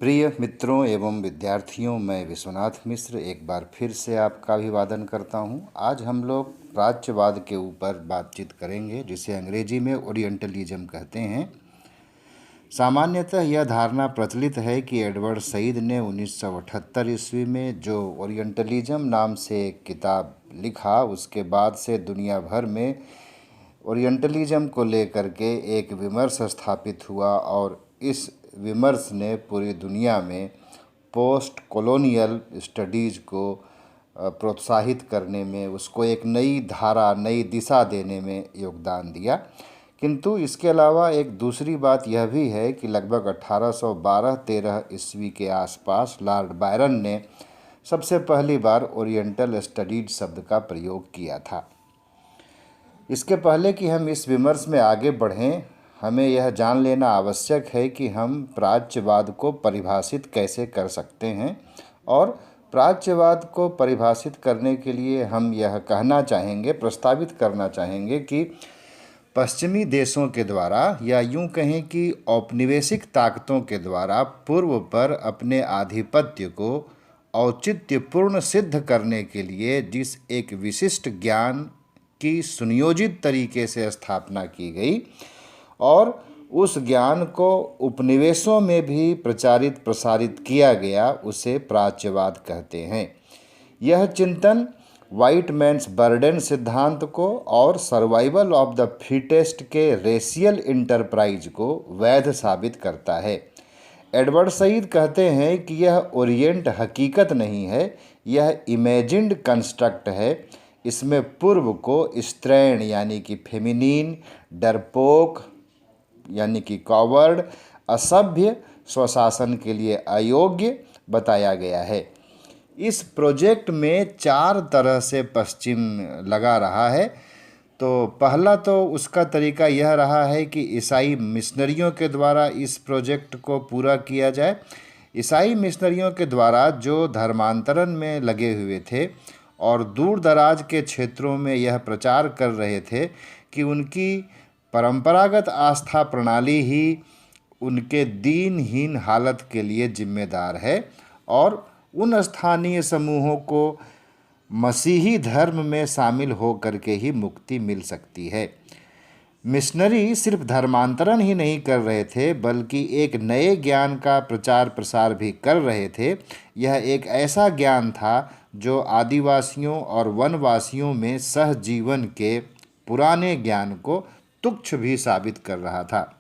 प्रिय मित्रों एवं विद्यार्थियों, मैं विश्वनाथ मिश्र एक बार फिर से आपका अभिवादन करता हूं। आज हम लोग प्राच्यवाद के ऊपर बातचीत करेंगे, जिसे अंग्रेजी में ओरिएंटलिज्म कहते हैं। सामान्यतः यह धारणा प्रचलित है कि एडवर्ड सईद ने 1978 ईस्वी में जो ओरिएंटलिज्म नाम से एक किताब लिखा, उसके बाद से दुनिया भर में ओरिएंटलिज्म को लेकर के एक विमर्श स्थापित हुआ और इस विमर्श ने पूरी दुनिया में पोस्ट कॉलोनियल स्टडीज़ को प्रोत्साहित करने में, उसको एक नई धारा, नई दिशा देने में योगदान दिया। किंतु इसके अलावा एक दूसरी बात यह भी है कि लगभग 1812-13 ईस्वी के आसपास लॉर्ड बायरन ने सबसे पहली बार ओरिएंटल स्टडीज शब्द का प्रयोग किया था। इसके पहले कि हम इस विमर्श में आगे बढ़ें, हमें यह जान लेना आवश्यक है कि हम प्राच्यवाद को परिभाषित कैसे कर सकते हैं। और प्राच्यवाद को परिभाषित करने के लिए हम यह कहना चाहेंगे, प्रस्तावित करना चाहेंगे कि पश्चिमी देशों के द्वारा, या यूं कहें कि औपनिवेशिक ताकतों के द्वारा पूर्व पर अपने आधिपत्य को औचित्यपूर्ण सिद्ध करने के लिए जिस एक विशिष्ट ज्ञान की सुनियोजित तरीके से स्थापना की गई और उस ज्ञान को उपनिवेशों में भी प्रचारित प्रसारित किया गया, उसे प्राच्यवाद कहते हैं। यह चिंतन वाइट मैन्स बर्डन सिद्धांत को और सर्वाइवल ऑफ द फिटेस्ट के रेशियल इंटरप्राइज को वैध साबित करता है। एडवर्ड सईद कहते हैं कि यह ओरिएंट हकीकत नहीं है, यह इमेजिन्ड कंस्ट्रक्ट है। इसमें पूर्व को स्त्रैण यानी कि फेमिनिन, डरपोक यानी कि कॉवर्ड, असभ्य, स्वशासन के लिए अयोग्य बताया गया है। इस प्रोजेक्ट में 4 तरह से पश्चिम लगा रहा है। तो पहला तो उसका तरीका यह रहा है कि ईसाई मिशनरियों के द्वारा इस प्रोजेक्ट को पूरा किया जाए। ईसाई मिशनरियों के द्वारा जो धर्मांतरण में लगे हुए थे और दूर दराज के क्षेत्रों में यह प्रचार कर रहे थे कि उनकी परंपरागत आस्था प्रणाली ही उनके दीनहीन हालत के लिए जिम्मेदार है और उन स्थानीय समूहों को मसीही धर्म में शामिल हो करके ही मुक्ति मिल सकती है। मिशनरी सिर्फ धर्मांतरण ही नहीं कर रहे थे, बल्कि एक नए ज्ञान का प्रचार प्रसार भी कर रहे थे। यह एक ऐसा ज्ञान था जो आदिवासियों और वनवासियों में सहजीवन के पुराने ज्ञान को तुच्छ भी साबित कर रहा था।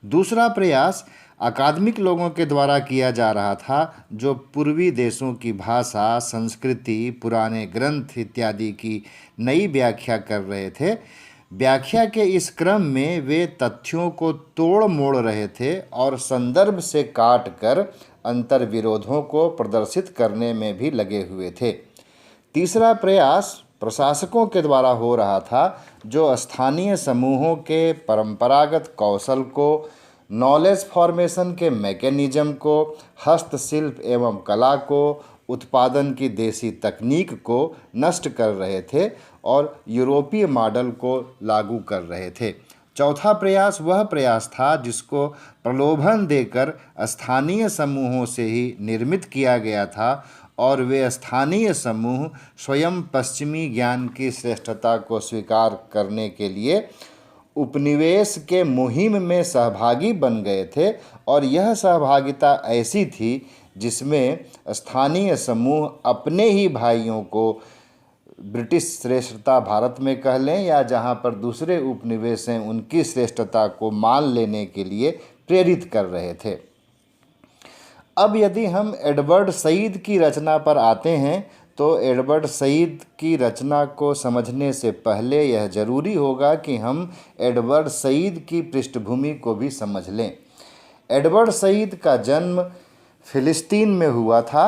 दूसरा प्रयास अकादमिक लोगों के द्वारा किया जा रहा था, जो पूर्वी देशों की भाषा, संस्कृति, पुराने ग्रंथ इत्यादि की नई व्याख्या कर रहे थे। व्याख्या के इस क्रम में वे तथ्यों को तोड़ मोड़ रहे थे और संदर्भ से काट कर अंतर्विरोधों को प्रदर्शित करने में भी लगे हुए थे। तीसरा प्रयास प्रशासकों के द्वारा हो रहा था, जो स्थानीय समूहों के परंपरागत कौशल को, नॉलेज फॉर्मेशन के मैकेनिज्म को, हस्तशिल्प एवं कला को, उत्पादन की देसी तकनीक को नष्ट कर रहे थे और यूरोपीय मॉडल को लागू कर रहे थे। चौथा प्रयास वह प्रयास था जिसको प्रलोभन देकर स्थानीय समूहों से ही निर्मित किया गया था और वे स्थानीय समूह स्वयं पश्चिमी ज्ञान की श्रेष्ठता को स्वीकार करने के लिए उपनिवेश के मुहिम में सहभागी बन गए थे। और यह सहभागिता ऐसी थी जिसमें स्थानीय समूह अपने ही भाइयों को ब्रिटिश श्रेष्ठता भारत में कह लें या जहां पर दूसरे उपनिवेश हैं, उनकी श्रेष्ठता को मान लेने के लिए प्रेरित कर रहे थे। अब यदि हम एडवर्ड सईद की रचना पर आते हैं, तो एडवर्ड सईद की रचना को समझने से पहले यह जरूरी होगा कि हम एडवर्ड सईद की पृष्ठभूमि को भी समझ लें। एडवर्ड सईद का जन्म फिलिस्तीन में हुआ था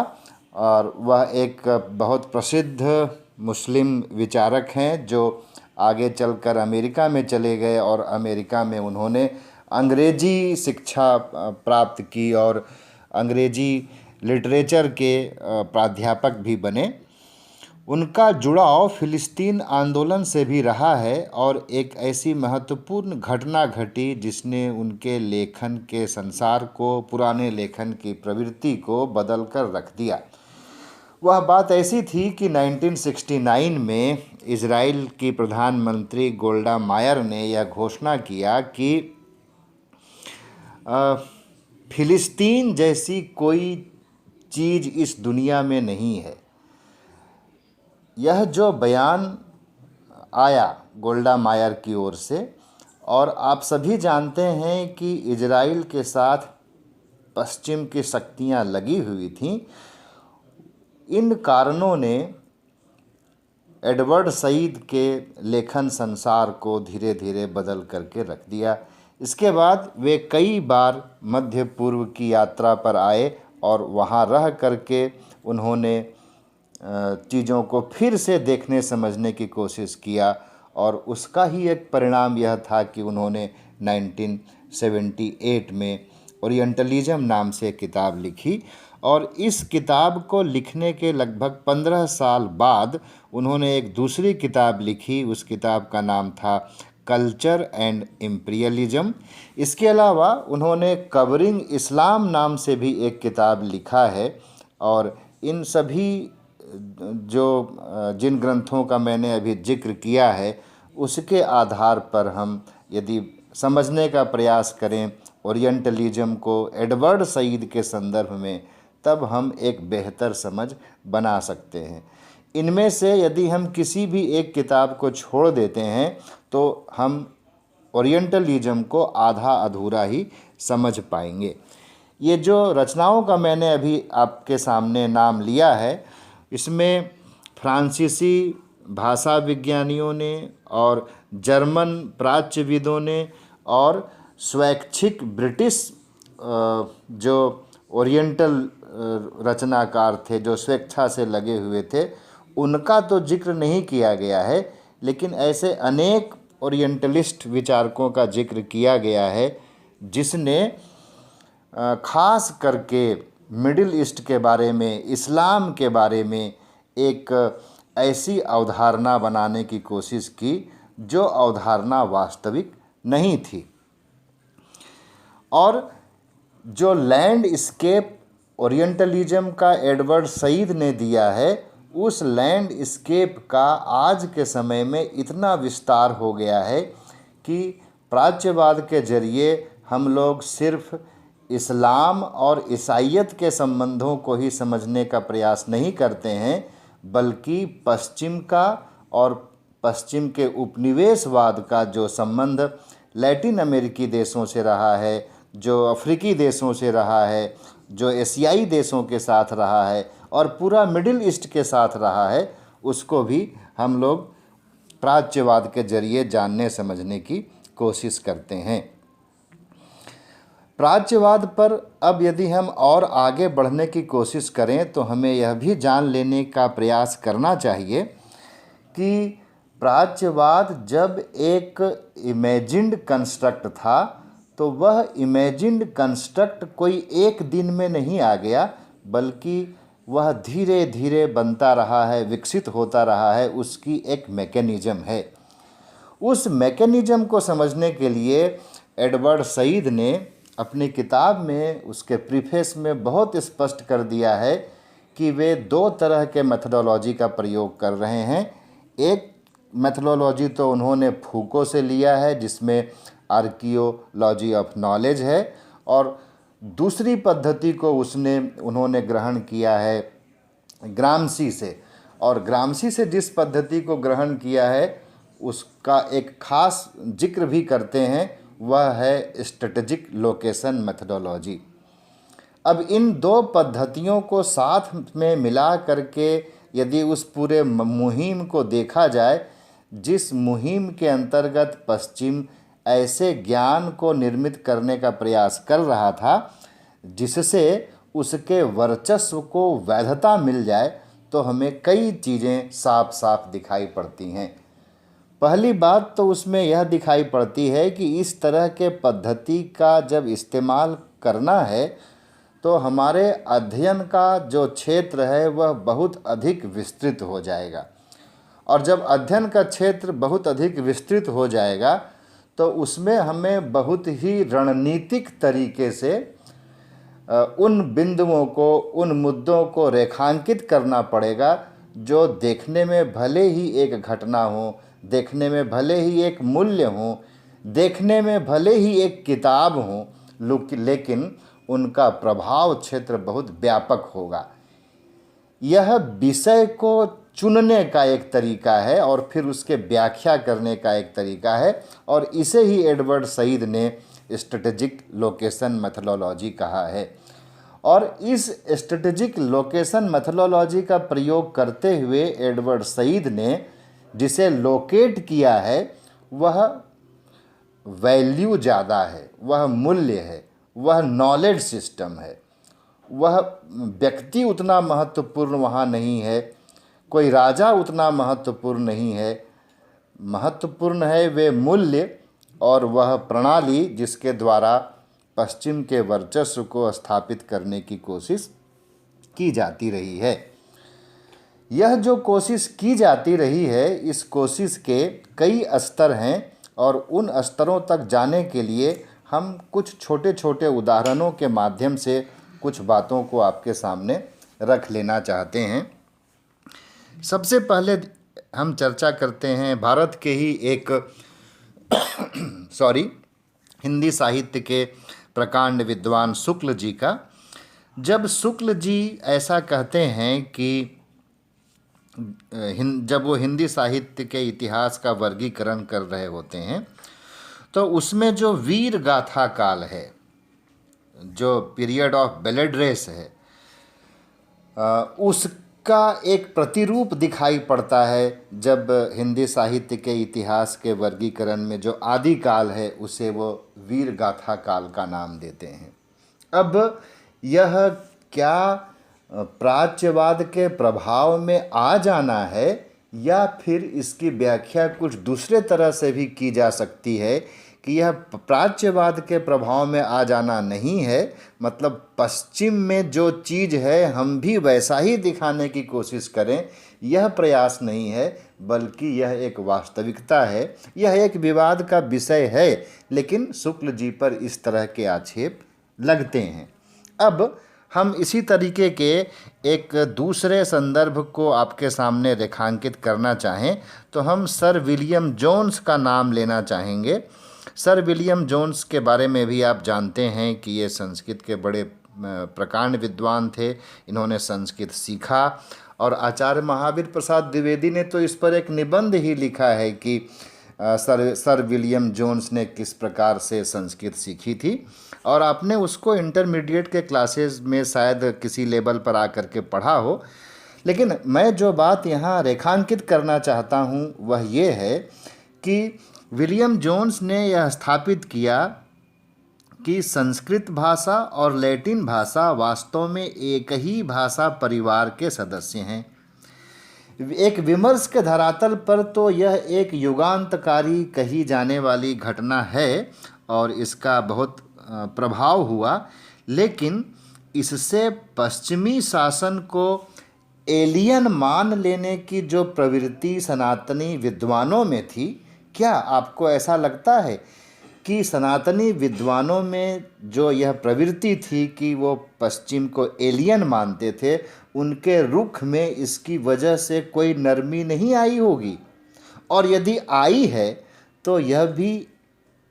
और वह एक बहुत प्रसिद्ध मुस्लिम विचारक हैं, जो आगे चलकर अमेरिका में चले गए और अमेरिका में उन्होंने अंग्रेजी शिक्षा प्राप्त की और अंग्रेजी लिटरेचर के प्राध्यापक भी बने। उनका जुड़ाव फिलिस्तीन आंदोलन से भी रहा है और एक ऐसी महत्वपूर्ण घटना घटी जिसने उनके लेखन के संसार को, पुराने लेखन की प्रवृत्ति को बदल कर रख दिया। वह बात ऐसी थी कि 1969 में इज़राइल की प्रधानमंत्री गोल्डा मायर ने यह घोषणा किया कि फिलिस्तीन जैसी कोई चीज़ इस दुनिया में नहीं है। यह जो बयान आया गोल्डा मायर की ओर से, और आप सभी जानते हैं कि इज़राइल के साथ पश्चिम की शक्तियां लगी हुई थीं, इन कारणों ने एडवर्ड सईद के लेखन संसार को धीरे धीरे बदल करके रख दिया। इसके बाद वे कई बार मध्य पूर्व की यात्रा पर आए और वहाँ रह करके उन्होंने चीज़ों को फिर से देखने समझने की कोशिश किया, और उसका ही एक परिणाम यह था कि उन्होंने 1978 में ओरिएंटलिज्म नाम से किताब लिखी। और इस किताब को लिखने के लगभग 15 साल बाद उन्होंने एक दूसरी किताब लिखी। उस किताब का नाम था कल्चर एंड इम्पीरियलिज्म। इसके अलावा उन्होंने कवरिंग इस्लाम नाम से भी एक किताब लिखा है। और इन सभी जिन ग्रंथों का मैंने अभी जिक्र किया है, उसके आधार पर हम यदि समझने का प्रयास करें ओरिएंटलिज्म को एडवर्ड सईद के संदर्भ में, तब हम एक बेहतर समझ बना सकते हैं। इनमें से यदि हम किसी भी एक किताब को छोड़ देते हैं तो हम ओरिएंटलिज्म को आधा अधूरा ही समझ पाएंगे। ये जो रचनाओं का मैंने अभी आपके सामने नाम लिया है, इसमें फ्रांसीसी भाषा विज्ञानियों ने और जर्मन प्राच्यविदों ने और स्वैच्छिक ब्रिटिश जो ओरिएंटल रचनाकार थे, जो स्वेच्छा से लगे हुए थे, उनका तो जिक्र नहीं किया गया है, लेकिन ऐसे अनेक ओरिएंटलिस्ट विचारकों का जिक्र किया गया है जिसने खास करके मिडिल ईस्ट के बारे में, इस्लाम के बारे में एक ऐसी अवधारणा बनाने की कोशिश की जो अवधारणा वास्तविक नहीं थी। और जो लैंडस्केप ओरिएंटलिज्म का एडवर्ड सईद ने दिया है, उस लैंडस्केप का आज के समय में इतना विस्तार हो गया है कि प्राच्यवाद के जरिए हम लोग सिर्फ इस्लाम और ईसाईयत के संबंधों को ही समझने का प्रयास नहीं करते हैं, बल्कि पश्चिम का और पश्चिम के उपनिवेशवाद का जो संबंध लैटिन अमेरिकी देशों से रहा है, जो अफ्रीकी देशों से रहा है, जो एशियाई देशों के साथ रहा है और पूरा मिडिल ईस्ट के साथ रहा है, उसको भी हम लोग प्राच्यवाद के जरिए जानने समझने की कोशिश करते हैं। प्राच्यवाद पर अब यदि हम और आगे बढ़ने की कोशिश करें तो हमें यह भी जान लेने का प्रयास करना चाहिए कि प्राच्यवाद जब एक इमेजिन्ड कंस्ट्रक्ट था, तो वह इमेजिन्ड कंस्ट्रक्ट कोई एक दिन में नहीं आ गया, बल्कि वह धीरे धीरे बनता रहा है, विकसित होता रहा है। उसकी एक मैकेनिज़्म है। उस मैकेनिज़्म को समझने के लिए एडवर्ड सईद ने अपनी किताब में, उसके प्रीफेस में बहुत स्पष्ट कर दिया है कि वे दो तरह के मेथडोलॉजी का प्रयोग कर रहे हैं। एक मेथडोलॉजी तो उन्होंने फूको से लिया है, जिसमें आर्कियोलॉजी ऑफ नॉलेज है, और दूसरी पद्धति को उन्होंने ग्रहण किया है ग्रामसी से। और ग्रामसी से जिस पद्धति को ग्रहण किया है उसका एक खास जिक्र भी करते हैं, वह है स्ट्रेटेजिक लोकेशन मेथडोलॉजी। अब इन दो पद्धतियों को साथ में मिला करके यदि उस पूरे मुहिम को देखा जाए, जिस मुहिम के अंतर्गत पश्चिम ऐसे ज्ञान को निर्मित करने का प्रयास कर रहा था जिससे उसके वर्चस्व को वैधता मिल जाए, तो हमें कई चीज़ें साफ साफ दिखाई पड़ती हैं। पहली बात तो उसमें यह दिखाई पड़ती है कि इस तरह के पद्धति का जब इस्तेमाल करना है तो हमारे अध्ययन का जो क्षेत्र है वह बहुत अधिक विस्तृत हो जाएगा। और जब अध्ययन का क्षेत्र बहुत अधिक विस्तृत हो जाएगा तो उसमें हमें बहुत ही रणनीतिक तरीके से उन बिंदुओं को, उन मुद्दों को रेखांकित करना पड़ेगा जो देखने में भले ही एक घटना हो, देखने में भले ही एक मूल्य हो, देखने में भले ही एक किताब हो, लेकिन उनका प्रभाव क्षेत्र बहुत व्यापक होगा। यह विषय को चुनने का एक तरीका है और फिर उसके व्याख्या करने का एक तरीका है, और इसे ही एडवर्ड सईद ने स्ट्रेटेजिक लोकेशन मेथोडोलॉजी कहा है। और इस स्ट्रेटेजिक लोकेशन मेथोडोलॉजी का प्रयोग करते हुए एडवर्ड सईद ने जिसे लोकेट किया है वह वैल्यू ज़्यादा है, वह मूल्य है, वह नॉलेज सिस्टम है, वह व्यक्ति उतना महत्वपूर्ण वहाँ नहीं है, कोई राजा उतना महत्वपूर्ण नहीं है। महत्वपूर्ण है वे मूल्य और वह प्रणाली जिसके द्वारा पश्चिम के वर्चस्व को स्थापित करने की कोशिश की जाती रही है। यह जो कोशिश की जाती रही है, इस कोशिश के कई स्तर हैं और उन स्तरों तक जाने के लिए हम कुछ छोटे छोटे उदाहरणों के माध्यम से कुछ बातों को आपके सामने रख लेना चाहते हैं। सबसे पहले हम चर्चा करते हैं भारत के ही एक हिंदी साहित्य के प्रकांड विद्वान शुक्ल जी का। जब शुक्ल जी ऐसा कहते हैं कि जब वो हिंदी साहित्य के इतिहास का वर्गीकरण कर रहे होते हैं तो उसमें जो वीर गाथा काल है, जो पीरियड ऑफ बेलेड्रेस है, उसका एक प्रतिरूप दिखाई पड़ता है जब हिंदी साहित्य के इतिहास के वर्गीकरण में जो आदि काल है उसे वो वीर गाथा काल का नाम देते हैं। अब यह क्या प्राच्यवाद के प्रभाव में आ जाना है या फिर इसकी व्याख्या कुछ दूसरे तरह से भी की जा सकती है कि यह प्राच्यवाद के प्रभाव में आ जाना नहीं है, मतलब पश्चिम में जो चीज़ है हम भी वैसा ही दिखाने की कोशिश करें, यह प्रयास नहीं है, बल्कि यह एक वास्तविकता है। यह एक विवाद का विषय है, लेकिन शुक्ल जी पर इस तरह के आक्षेप लगते हैं। अब हम इसी तरीके के एक दूसरे संदर्भ को आपके सामने रेखांकित करना चाहें तो हम सर विलियम जोन्स का नाम लेना चाहेंगे। सर विलियम जोन्स के बारे में भी आप जानते हैं कि ये संस्कृत के बड़े प्रकांड विद्वान थे। इन्होंने संस्कृत सीखा और आचार्य महावीर प्रसाद द्विवेदी ने तो इस पर एक निबंध ही लिखा है कि सर विलियम जोन्स ने किस प्रकार से संस्कृत सीखी थी, और आपने उसको इंटरमीडिएट के क्लासेस में शायद किसी लेवल पर आकर के पढ़ा हो। लेकिन मैं जो बात यहाँ रेखांकित करना चाहता हूँ वह ये है कि विलियम जोन्स ने यह स्थापित किया कि संस्कृत भाषा और लैटिन भाषा वास्तव में एक ही भाषा परिवार के सदस्य हैं। एक विमर्श के धरातल पर तो यह एक युगांतकारी कही जाने वाली घटना है और इसका बहुत प्रभाव हुआ, लेकिन इससे पश्चिमी शासन को एलियन मान लेने की जो प्रवृत्ति सनातनी विद्वानों में थी, क्या आपको ऐसा लगता है कि सनातनी विद्वानों में जो यह प्रवृत्ति थी कि वो पश्चिम को एलियन मानते थे, उनके रुख में इसकी वजह से कोई नरमी नहीं आई होगी? और यदि आई है तो यह भी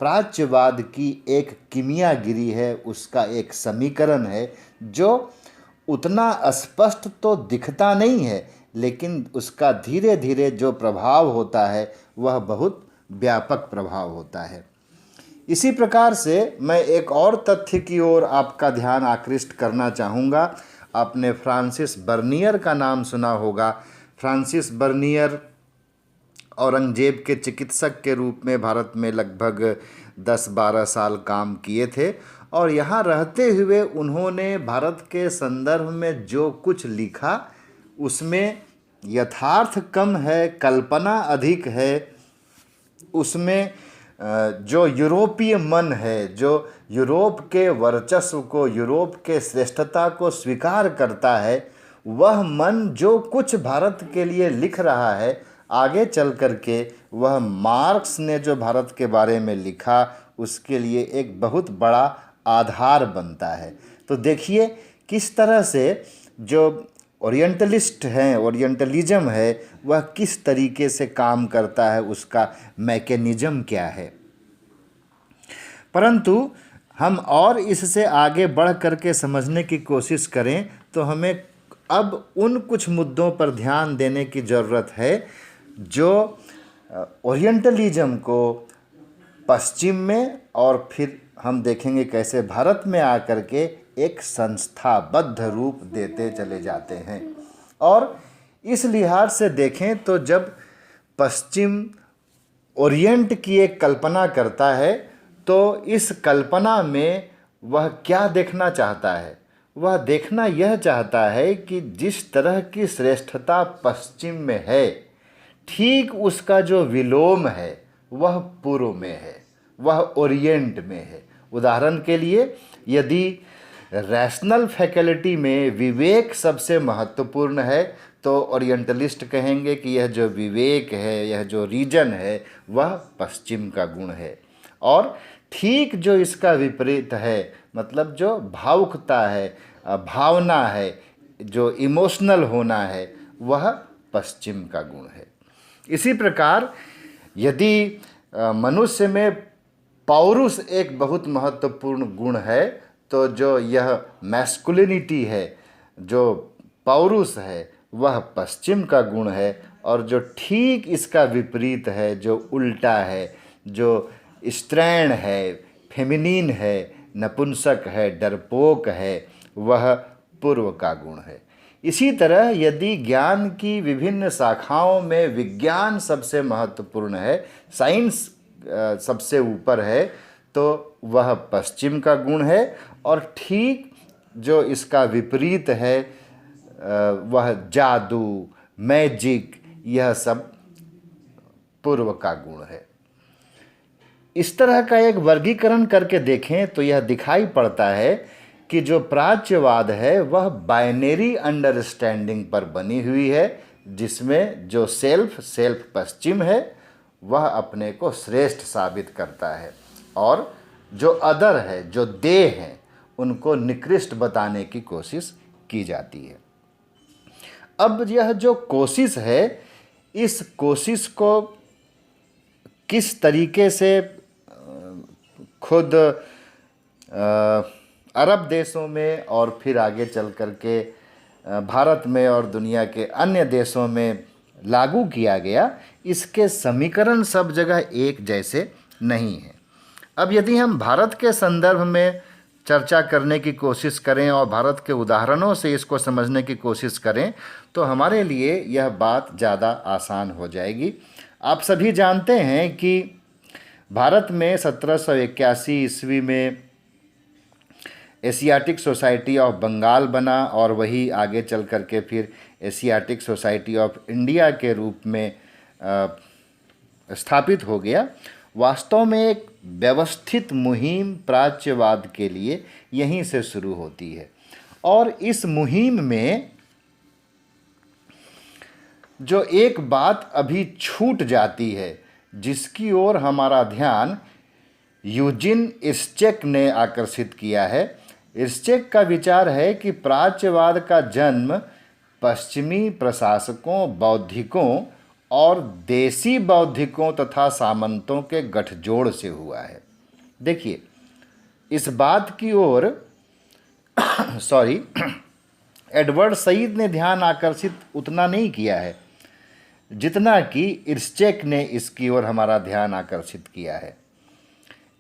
प्राच्यवाद की एक कीमियागिरी है, उसका एक समीकरण है जो उतना स्पष्ट तो दिखता नहीं है, लेकिन उसका धीरे धीरे जो प्रभाव होता है वह बहुत व्यापक प्रभाव होता है। इसी प्रकार से मैं एक और तथ्य की ओर आपका ध्यान आकृष्ट करना चाहूँगा। आपने फ्रांसिस बर्नियर का नाम सुना होगा। फ्रांसिस बर्नियर औरंगजेब के चिकित्सक के रूप में भारत में लगभग 10-12 साल काम किए थे, और यहाँ रहते हुए उन्होंने भारत के संदर्भ में जो कुछ लिखा उसमें यथार्थ कम है, कल्पना अधिक है। उसमें जो यूरोपीय मन है, जो यूरोप के वर्चस्व को, यूरोप के श्रेष्ठता को स्वीकार करता है, वह मन जो कुछ भारत के लिए लिख रहा है, आगे चल कर के वह मार्क्स ने जो भारत के बारे में लिखा उसके लिए एक बहुत बड़ा आधार बनता है। तो देखिए किस तरह से जो ओरिएंटलिस्ट हैं, ओरिएंटलिज्म है, वह किस तरीके से काम करता है, उसका मैकेनिज्म क्या है। परंतु हम और इससे आगे बढ़ करके समझने की कोशिश करें तो हमें अब उन कुछ मुद्दों पर ध्यान देने की ज़रूरत है जो ओरिएंटलिज्म को पश्चिम में और फिर हम देखेंगे कैसे भारत में आकर के एक संस्थाबद्ध रूप देते चले जाते हैं। और इस लिहाज से देखें तो जब पश्चिम ओरिएंट की एक कल्पना करता है तो इस कल्पना में वह क्या देखना चाहता है? वह देखना यह चाहता है कि जिस तरह की श्रेष्ठता पश्चिम में है, ठीक उसका जो विलोम है वह पूर्व में है, वह ओरिएंट में है। उदाहरण के लिए, यदि रैशनल फैकल्टी में विवेक सबसे महत्वपूर्ण है तो ओरिएंटलिस्ट कहेंगे कि यह जो विवेक है, यह जो रीजन है, वह पश्चिम का गुण है। और ठीक जो इसका विपरीत है, मतलब जो भावुकता है, भावना है, जो इमोशनल होना है, वह पश्चिम का गुण है। इसी प्रकार यदि मनुष्य में पौरुष एक बहुत महत्वपूर्ण गुण है तो जो यह मैस्कुलिनिटी है, जो पौरुष है, वह पश्चिम का गुण है। और जो ठीक इसका विपरीत है, जो उल्टा है, जो स्त्रैण है, फेमिनिन है, नपुंसक है, डरपोक है, वह पूर्व का गुण है। इसी तरह यदि ज्ञान की विभिन्न शाखाओं में विज्ञान सबसे महत्वपूर्ण है, साइंस सबसे ऊपर है, तो वह पश्चिम का गुण है। और ठीक जो इसका विपरीत है, वह जादू, मैजिक, यह सब पूर्व का गुण है। इस तरह का एक वर्गीकरण करके देखें तो यह दिखाई पड़ता है कि जो प्राच्यवाद है वह बाइनरी अंडरस्टैंडिंग पर बनी हुई है, जिसमें जो सेल्फ पश्चिम है वह अपने को श्रेष्ठ साबित करता है और जो अदर है, जो दे हैं, उनको निकृष्ट बताने की कोशिश की जाती है। अब यह जो कोशिश है, इस कोशिश को किस तरीके से खुद अरब देशों में और फिर आगे चल कर के भारत में और दुनिया के अन्य देशों में लागू किया गया, इसके समीकरण सब जगह एक जैसे नहीं हैं। अब यदि हम भारत के संदर्भ में चर्चा करने की कोशिश करें और भारत के उदाहरणों से इसको समझने की कोशिश करें तो हमारे लिए यह बात ज़्यादा आसान हो जाएगी। आप सभी जानते हैं कि भारत में 1781 ईस्वी में एशियाटिक सोसाइटी ऑफ बंगाल बना और वही आगे चल कर के फिर एशियाटिक सोसाइटी ऑफ इंडिया के रूप में स्थापित हो गया। वास्तव में एक व्यवस्थित मुहिम प्राच्यवाद के लिए यहीं से शुरू होती है और इस मुहिम में जो एक बात अभी छूट जाती है, जिसकी ओर हमारा ध्यान यूजिन इर्स्चेक ने आकर्षित किया है। इर्स्चेक का विचार है कि प्राच्यवाद का जन्म पश्चिमी प्रशासकों, बौद्धिकों और देसी बौद्धिकों तथा सामंतों के गठजोड़ से हुआ है। देखिए, इस बात की ओर एडवर्ड सईद ने ध्यान आकर्षित उतना नहीं किया है जितना कि इर्स्चेक ने इसकी ओर हमारा ध्यान आकर्षित किया है।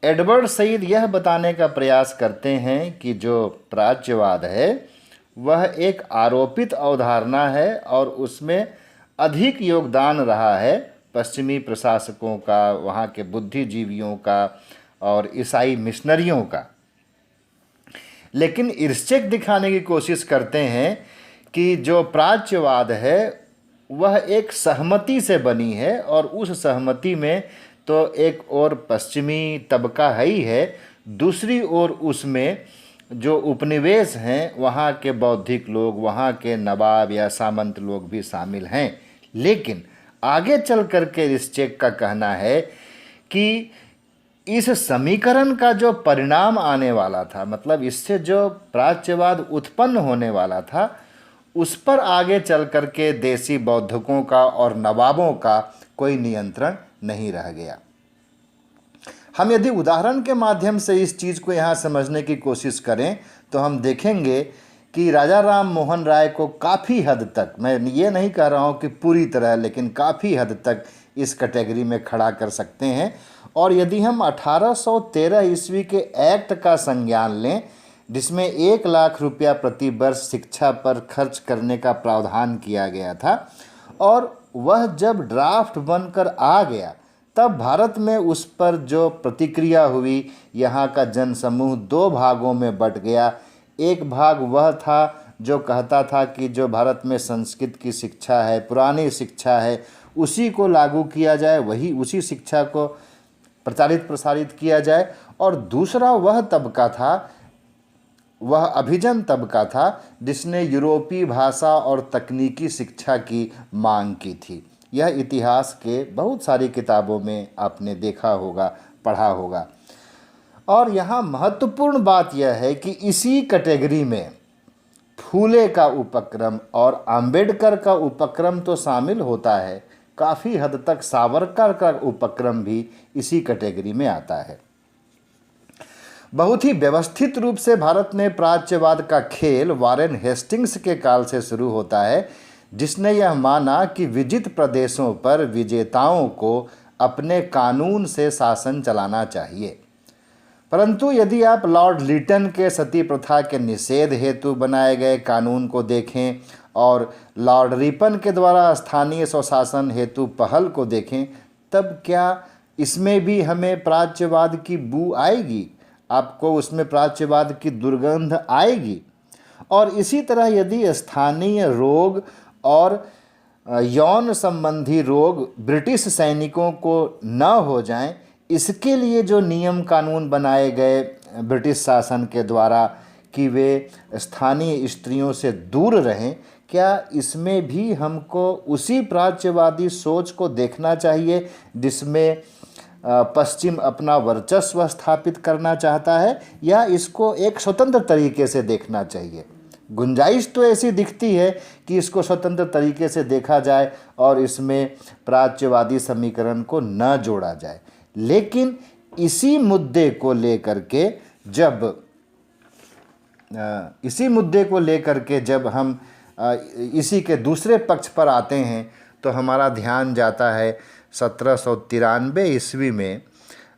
एडवर्ड सईद यह बताने का प्रयास करते हैं कि जो प्राच्यवाद है वह एक आरोपित अवधारणा है और उसमें अधिक योगदान रहा है पश्चिमी प्रशासकों का, वहाँ के बुद्धिजीवियों का और ईसाई मिशनरियों का। लेकिन इर्स्चेक दिखाने की कोशिश करते हैं कि जो प्राच्यवाद है वह एक सहमति से बनी है और उस सहमति में तो एक और पश्चिमी तबका है ही है, दूसरी ओर उसमें जो उपनिवेश हैं वहाँ के बौद्धिक लोग, वहाँ के नवाब या सामंत लोग भी शामिल हैं। लेकिन आगे चल कर के इस चेक का कहना है कि इस समीकरण का जो परिणाम आने वाला था, मतलब इससे जो प्राच्यवाद उत्पन्न होने वाला था, उस पर आगे चल कर के देसी बौद्धकों का और नवाबों का कोई नियंत्रण नहीं रह गया। हम यदि उदाहरण के माध्यम से इस चीज़ को यहाँ समझने की कोशिश करें तो हम देखेंगे कि राजा राम मोहन राय को काफ़ी हद तक, मैं ये नहीं कह रहा हूँ कि पूरी तरह, लेकिन काफ़ी हद तक इस कैटेगरी में खड़ा कर सकते हैं। और यदि हम 1813 ईस्वी के एक्ट का संज्ञान लें, जिसमें 1 लाख रुपया प्रति वर्ष शिक्षा पर खर्च करने का प्रावधान किया गया था, और वह जब ड्राफ्ट बनकर आ गया तब भारत में उस पर जो प्रतिक्रिया हुई, यहाँ का जनसमूह 2 भागों में बट गया। एक भाग वह था जो कहता था कि जो भारत में संस्कृत की शिक्षा है, पुरानी शिक्षा है, उसी को लागू किया जाए, वही उसी शिक्षा को प्रचारित प्रसारित किया जाए। और दूसरा वह तबका था, वह अभिजन तबका था, जिसने यूरोपीय भाषा और तकनीकी शिक्षा की मांग की थी। यह इतिहास के बहुत सारी किताबों में आपने देखा होगा, पढ़ा होगा। और यहाँ महत्वपूर्ण बात यह है कि इसी कैटेगरी में फूले का उपक्रम और अंबेडकर का उपक्रम तो शामिल होता है, काफ़ी हद तक सावरकर का उपक्रम भी इसी कैटेगरी में आता है। बहुत ही व्यवस्थित रूप से भारत में प्राच्यवाद का खेल वारेन हेस्टिंग्स के काल से शुरू होता है, जिसने यह माना कि विजित प्रदेशों पर विजेताओं को अपने कानून से शासन चलाना चाहिए। परंतु यदि आप लॉर्ड लीटन के सती प्रथा के निषेध हेतु बनाए गए कानून को देखें और लॉर्ड रिपन के द्वारा स्थानीय स्वशासन हेतु पहल को देखें, तब क्या इसमें भी हमें प्राच्यवाद की बू आएगी? आपको उसमें प्राच्यवाद की दुर्गंध आएगी? और इसी तरह यदि स्थानीय रोग और यौन संबंधी रोग ब्रिटिश सैनिकों को न हो जाएं, इसके लिए जो नियम कानून बनाए गए ब्रिटिश शासन के द्वारा कि वे स्थानीय स्त्रियों से दूर रहें, क्या इसमें भी हमको उसी प्राच्यवादी सोच को देखना चाहिए जिसमें पश्चिम अपना वर्चस्व स्थापित करना चाहता है, या इसको एक स्वतंत्र तरीके से देखना चाहिए? गुंजाइश तो ऐसी दिखती है कि इसको स्वतंत्र तरीके से देखा जाए और इसमें प्राच्यवादी समीकरण को न जोड़ा जाए। लेकिन इसी मुद्दे को लेकर के जब हम इसी के दूसरे पक्ष पर आते हैं तो हमारा ध्यान जाता है 1793 ईस्वी में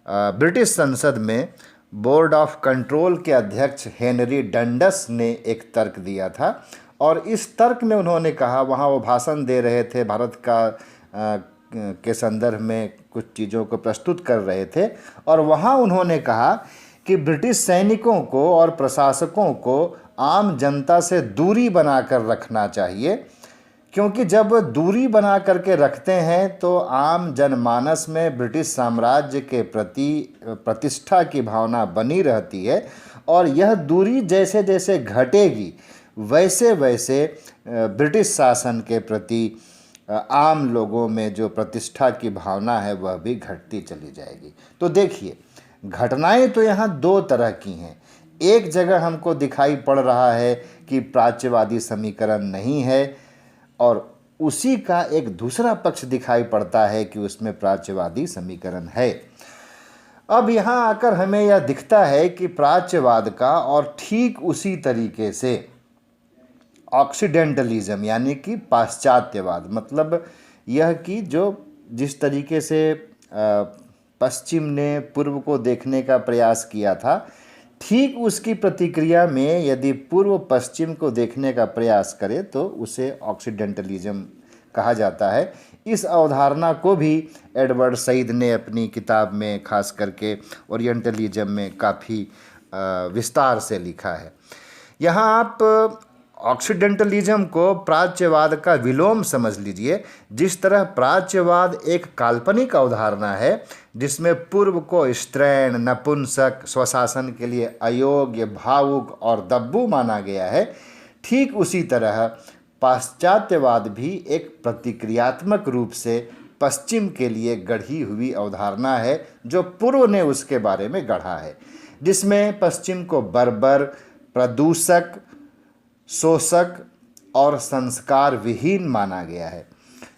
ब्रिटिश संसद में बोर्ड ऑफ कंट्रोल के अध्यक्ष हेनरी डंडस ने एक तर्क दिया था। और इस तर्क में उन्होंने कहा, वहाँ वो भाषण दे रहे थे, भारत के संदर्भ में कुछ चीज़ों को प्रस्तुत कर रहे थे, और वहाँ उन्होंने कहा कि ब्रिटिश सैनिकों को और प्रशासकों को आम जनता से दूरी बनाकर रखना चाहिए, क्योंकि जब दूरी बना करके रखते हैं तो आम जनमानस में ब्रिटिश साम्राज्य के प्रति प्रतिष्ठा की भावना बनी रहती है, और यह दूरी जैसे जैसे घटेगी वैसे वैसे ब्रिटिश शासन के प्रति आम लोगों में जो प्रतिष्ठा की भावना है वह भी घटती चली जाएगी। तो देखिए, घटनाएं तो यहाँ 2 तरह की हैं। एक जगह हमको दिखाई पड़ रहा है कि प्राच्यवादी समीकरण नहीं है, और उसी का एक दूसरा पक्ष दिखाई पड़ता है कि उसमें प्राच्यवादी समीकरण है। अब यहाँ आकर हमें यह दिखता है कि प्राच्यवाद का और ठीक उसी तरीके से ऑक्सीडेंटलिज्म यानी कि पाश्चात्यवाद, मतलब यह कि जिस तरीके से पश्चिम ने पूर्व को देखने का प्रयास किया था, ठीक उसकी प्रतिक्रिया में यदि पूर्व पश्चिम को देखने का प्रयास करे तो उसे ऑक्सीडेंटलिज्म कहा जाता है। इस अवधारणा को भी एडवर्ड सईद ने अपनी किताब में खास करके ओरिएंटलिज्म में काफ़ी विस्तार से लिखा है। यहाँ आप ऑक्सीडेंटलिज्म को प्राच्यवाद का विलोम समझ लीजिए। जिस तरह प्राच्यवाद एक काल्पनिक अवधारणा है जिसमें पूर्व को स्त्रैण, नपुंसक, स्वशासन के लिए अयोग्य, भावुक और दब्बू माना गया है, ठीक उसी तरह पाश्चात्यवाद भी एक प्रतिक्रियात्मक रूप से पश्चिम के लिए गढ़ी हुई अवधारणा है जो पूर्व ने उसके बारे में गढ़ा है, जिसमें पश्चिम को बर्बर, प्रदूषक, शोषक और संस्कार विहीन माना गया है।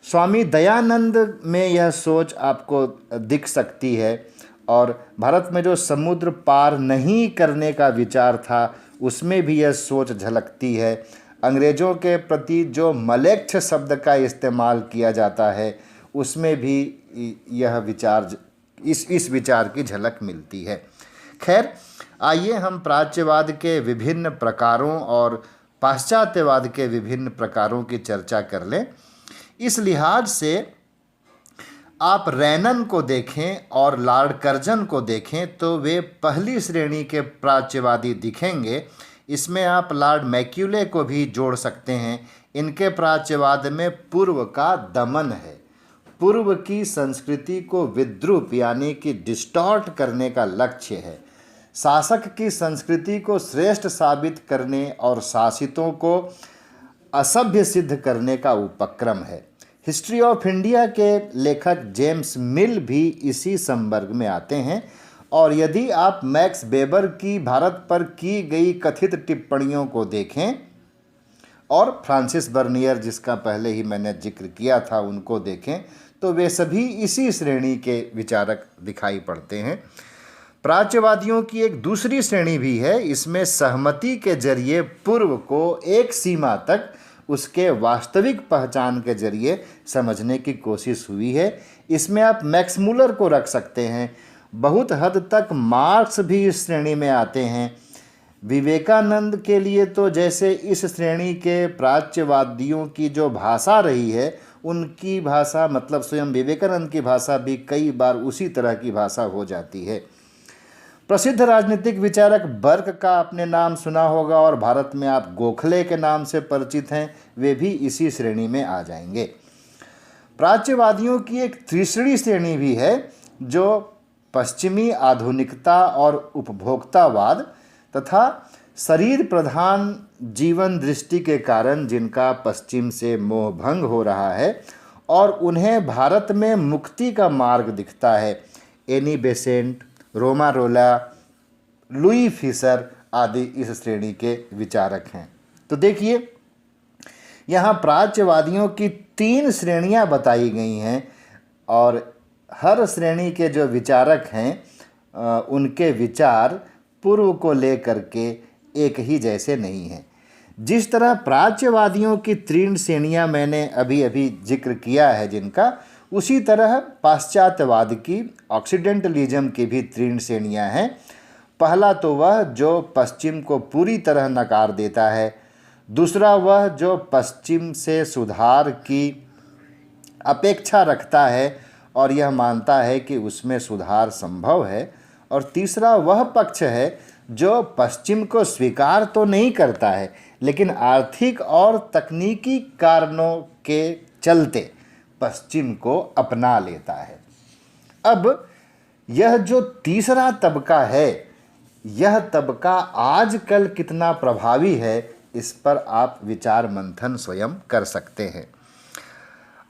स्वामी दयानंद में यह सोच आपको दिख सकती है और भारत में जो समुद्र पार नहीं करने का विचार था उसमें भी यह सोच झलकती है। अंग्रेज़ों के प्रति जो मलेच्छ शब्द का इस्तेमाल किया जाता है उसमें भी यह विचार, इस विचार की झलक मिलती है। खैर, आइए हम प्राच्यवाद के विभिन्न प्रकारों और पाश्चात्यवाद के विभिन्न प्रकारों की चर्चा कर लें। इस लिहाज से आप रैनन को देखें और लॉर्ड कर्जन को देखें तो वे पहली श्रेणी के प्राच्यवादी दिखेंगे। इसमें आप लॉर्ड मैक्यूले को भी जोड़ सकते हैं। इनके प्राच्यवाद में पूर्व का दमन है, पूर्व की संस्कृति को विद्रूप यानी कि डिस्टॉर्ट करने का लक्ष्य है, शासक की संस्कृति को श्रेष्ठ साबित करने और शासितों को असभ्य सिद्ध करने का उपक्रम है। हिस्ट्री ऑफ इंडिया के लेखक जेम्स मिल भी इसी संवर्ग में आते हैं। और यदि आप मैक्स वेबर की भारत पर की गई कथित टिप्पणियों को देखें और फ्रांसिस बर्नियर, जिसका पहले ही मैंने जिक्र किया था, उनको देखें तो वे सभी इसी श्रेणी के विचारक दिखाई पड़ते हैं। प्राच्यवादियों की एक दूसरी श्रेणी भी है। इसमें सहमति के जरिए पूर्व को एक सीमा तक उसके वास्तविक पहचान के जरिए समझने की कोशिश हुई है। इसमें आप मैक्स मुलर को रख सकते हैं। बहुत हद तक मार्क्स भी इस श्रेणी में आते हैं। विवेकानंद के लिए तो जैसे इस श्रेणी के प्राच्यवादियों की जो भाषा रही है, उनकी भाषा मतलब स्वयं विवेकानंद की भाषा भी कई बार उसी तरह की भाषा हो जाती है। प्रसिद्ध राजनीतिक विचारक बर्क का आपने नाम सुना होगा और भारत में आप गोखले के नाम से परिचित हैं, वे भी इसी श्रेणी में आ जाएंगे। प्राच्यवादियों की एक तीसरी श्रेणी भी है जो पश्चिमी आधुनिकता और उपभोक्तावाद तथा शरीर प्रधान जीवन दृष्टि के कारण जिनका पश्चिम से मोहभंग हो रहा है और उन्हें भारत में मुक्ति का मार्ग दिखता है। एनी बेसेंट, रोमा रोला, लुई फिशर आदि इस श्रेणी के विचारक हैं। तो देखिए, यहाँ प्राच्यवादियों की 3 श्रेणियाँ बताई गई हैं और हर श्रेणी के जो विचारक हैं उनके विचार पूर्व को लेकर के एक ही जैसे नहीं हैं। जिस तरह प्राच्यवादियों की 3 श्रेणियाँ मैंने अभी अभी जिक्र किया है जिनका, उसी तरह पाश्चात्यवाद की, ऑक्सीडेंटलिज्म की भी 3 श्रेणियाँ हैं। पहला तो वह जो पश्चिम को पूरी तरह नकार देता है, दूसरा वह जो पश्चिम से सुधार की अपेक्षा रखता है और यह मानता है कि उसमें सुधार संभव है, और तीसरा वह पक्ष है जो पश्चिम को स्वीकार तो नहीं करता है लेकिन आर्थिक और तकनीकी कारणों के चलते पश्चिम को अपना लेता है। अब यह जो तीसरा तबका है, यह तबका आजकल कितना प्रभावी है, इस पर आप विचार मंथन स्वयं कर सकते हैं।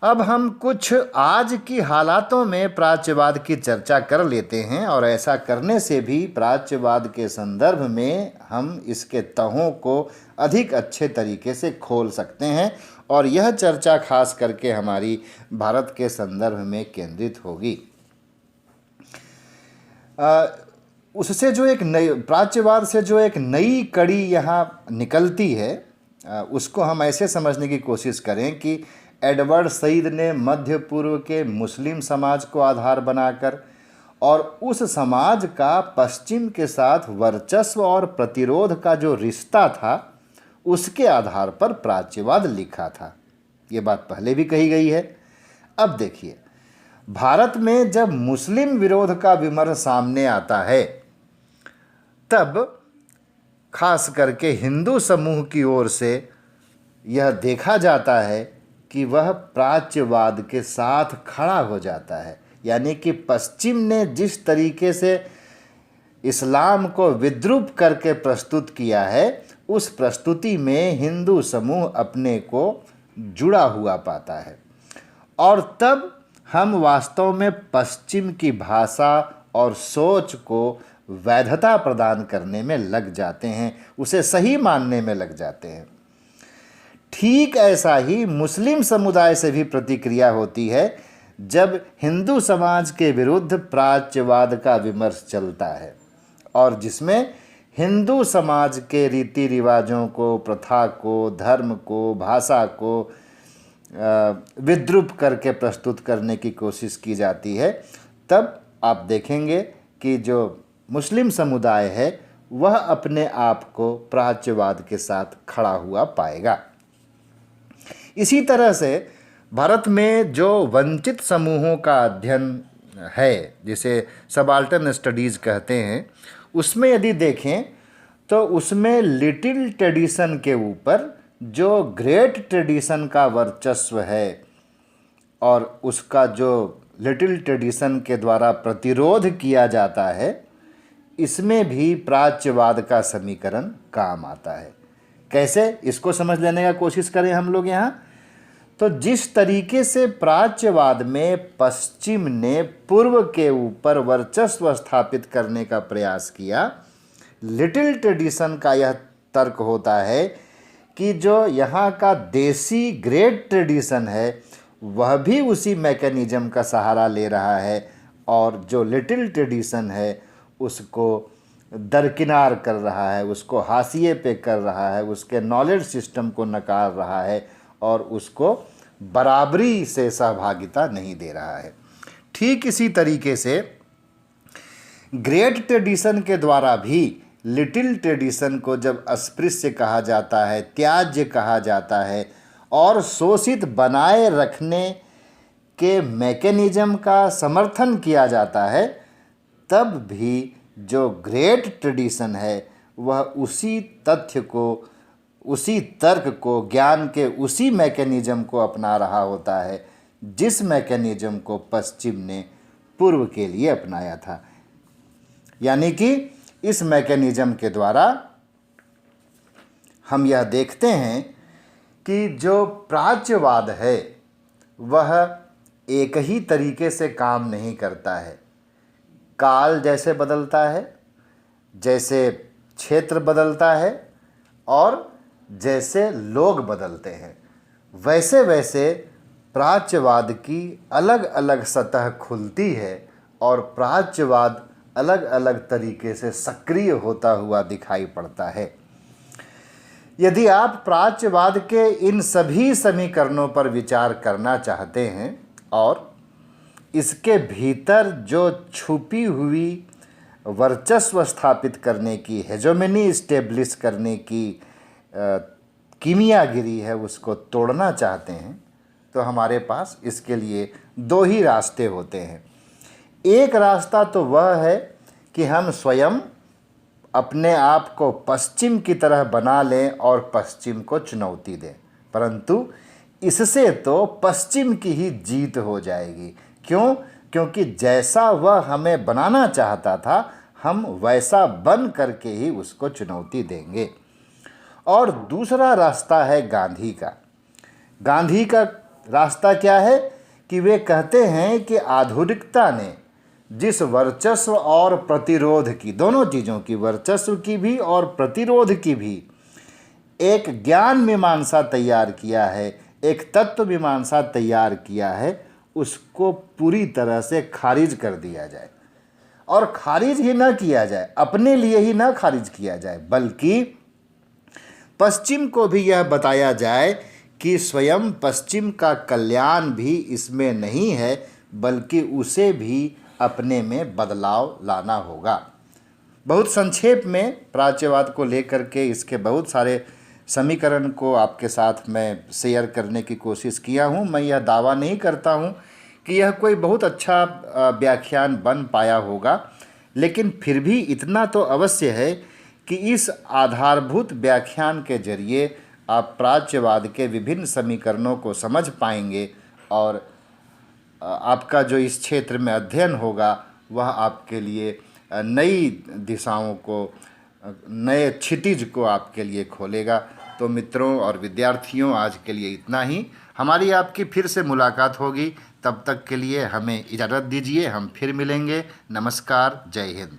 अब हम कुछ आज की हालातों में प्राच्यवाद की चर्चा कर लेते हैं और ऐसा करने से भी प्राच्यवाद के संदर्भ में हम इसके तहों को अधिक अच्छे तरीके से खोल सकते हैं और यह चर्चा खास करके हमारी भारत के संदर्भ में केंद्रित होगी। उससे जो एक नई प्राच्यवाद से जो एक नई कड़ी यहाँ निकलती है, उसको हम ऐसे समझने की कोशिश करें कि एडवर्ड सईद ने मध्य पूर्व के मुस्लिम समाज को आधार बनाकर और उस समाज का पश्चिम के साथ वर्चस्व और प्रतिरोध का जो रिश्ता था, उसके आधार पर प्राच्यवाद लिखा था। ये बात पहले भी कही गई है। अब देखिए, भारत में जब मुस्लिम विरोध का विमर्श सामने आता है, तब खास करके हिंदू समूह की ओर से यह देखा जाता है कि वह प्राच्यवाद के साथ खड़ा हो जाता है। यानी कि पश्चिम ने जिस तरीके से इस्लाम को विद्रूप करके प्रस्तुत किया है, उस प्रस्तुति में हिंदू समूह अपने को जुड़ा हुआ पाता है और तब हम वास्तव में पश्चिम की भाषा और सोच को वैधता प्रदान करने में लग जाते हैं, उसे सही मानने में लग जाते हैं। ठीक ऐसा ही मुस्लिम समुदाय से भी प्रतिक्रिया होती है जब हिंदू समाज के विरुद्ध प्राच्यवाद का विमर्श चलता है और जिसमें हिंदू समाज के रीति रिवाजों को, प्रथा को, धर्म को, भाषा को विद्रूप करके प्रस्तुत करने की कोशिश की जाती है। तब आप देखेंगे कि जो मुस्लिम समुदाय है वह अपने आप को प्राच्यवाद के साथ खड़ा हुआ पाएगा। इसी तरह से भारत में जो वंचित समूहों का अध्ययन है, जिसे सबाल्टर्न स्टडीज़ कहते हैं, उसमें यदि देखें तो उसमें लिटिल ट्रेडिशन के ऊपर जो ग्रेट ट्रेडिशन का वर्चस्व है और उसका जो लिटिल ट्रेडिशन के द्वारा प्रतिरोध किया जाता है, इसमें भी प्राच्यवाद का समीकरण काम आता है। कैसे, इसको समझ लेने का कोशिश करें हम लोग यहाँ। तो जिस तरीके से प्राच्यवाद में पश्चिम ने पूर्व के ऊपर वर्चस्व स्थापित करने का प्रयास किया, लिटिल ट्रेडिशन का यह तर्क होता है कि जो यहाँ का देसी ग्रेट ट्रेडिशन है वह भी उसी मैकेनिज्म का सहारा ले रहा है और जो लिटिल ट्रेडिशन है उसको दरकिनार कर रहा है, उसको हाशिए पे कर रहा है, उसके नॉलेज सिस्टम को नकार रहा है और उसको बराबरी से सहभागिता नहीं दे रहा है। ठीक इसी तरीके से ग्रेट ट्रेडिशन के द्वारा भी लिटिल ट्रेडिशन को जब अस्पृश्य कहा जाता है, त्याज्य कहा जाता है और शोषित बनाए रखने के मैकेनिज्म का समर्थन किया जाता है, तब भी जो ग्रेट ट्रेडिशन है वह उसी तथ्य को, उसी तर्क को, ज्ञान के उसी मैकेनिज्म को अपना रहा होता है जिस मैकेनिज्म को पश्चिम ने पूर्व के लिए अपनाया था। यानी कि इस मैकेनिज्म के द्वारा हम यह देखते हैं कि जो प्राच्यवाद है वह एक ही तरीके से काम नहीं करता है। काल जैसे बदलता है, जैसे क्षेत्र बदलता है और जैसे लोग बदलते हैं, वैसे वैसे प्राच्यवाद की अलग अलग सतह खुलती है और प्राच्यवाद अलग अलग तरीके से सक्रिय होता हुआ दिखाई पड़ता है। यदि आप प्राच्यवाद के इन सभी समीकरणों पर विचार करना चाहते हैं और इसके भीतर जो छुपी हुई वर्चस्व स्थापित करने की, हेजोमनी इस्टेब्लिश करने की कीमियागिरी है उसको तोड़ना चाहते हैं, तो हमारे पास इसके लिए दो ही रास्ते होते हैं। एक रास्ता तो वह है कि हम स्वयं अपने आप को पश्चिम की तरह बना लें और पश्चिम को चुनौती दें, परंतु इससे तो पश्चिम की ही जीत हो जाएगी। क्यों? क्योंकि जैसा वह हमें बनाना चाहता था हम वैसा बन करके ही उसको चुनौती देंगे। और दूसरा रास्ता है गांधी का। गांधी का रास्ता क्या है कि वे कहते हैं कि आधुनिकता ने जिस वर्चस्व और प्रतिरोध की, दोनों चीज़ों की, वर्चस्व की भी और प्रतिरोध की भी, एक ज्ञान मीमांसा तैयार किया है, एक तत्व मीमांसा तैयार किया है, उसको पूरी तरह से खारिज कर दिया जाए। और खारिज ही न किया जाए, अपने लिए ही न खारिज किया जाए, बल्कि पश्चिम को भी यह बताया जाए कि स्वयं पश्चिम का कल्याण भी इसमें नहीं है, बल्कि उसे भी अपने में बदलाव लाना होगा। बहुत संक्षेप में प्राच्यवाद को लेकर के इसके बहुत सारे समीकरण को आपके साथ मैं शेयर करने की कोशिश किया हूँ। मैं यह दावा नहीं करता हूँ कि यह कोई बहुत अच्छा व्याख्यान बन पाया होगा, लेकिन फिर भी इतना तो अवश्य है कि इस आधारभूत व्याख्यान के जरिए आप प्राच्यवाद के विभिन्न समीकरणों को समझ पाएंगे और आपका जो इस क्षेत्र में अध्ययन होगा वह आपके लिए नई दिशाओं को, नए क्षितिज को आपके लिए खोलेगा। तो मित्रों और विद्यार्थियों, आज के लिए इतना ही। हमारी आपकी फिर से मुलाकात होगी, तब तक के लिए हमें इजाज़त दीजिए। हम फिर मिलेंगे। नमस्कार, जय हिंद।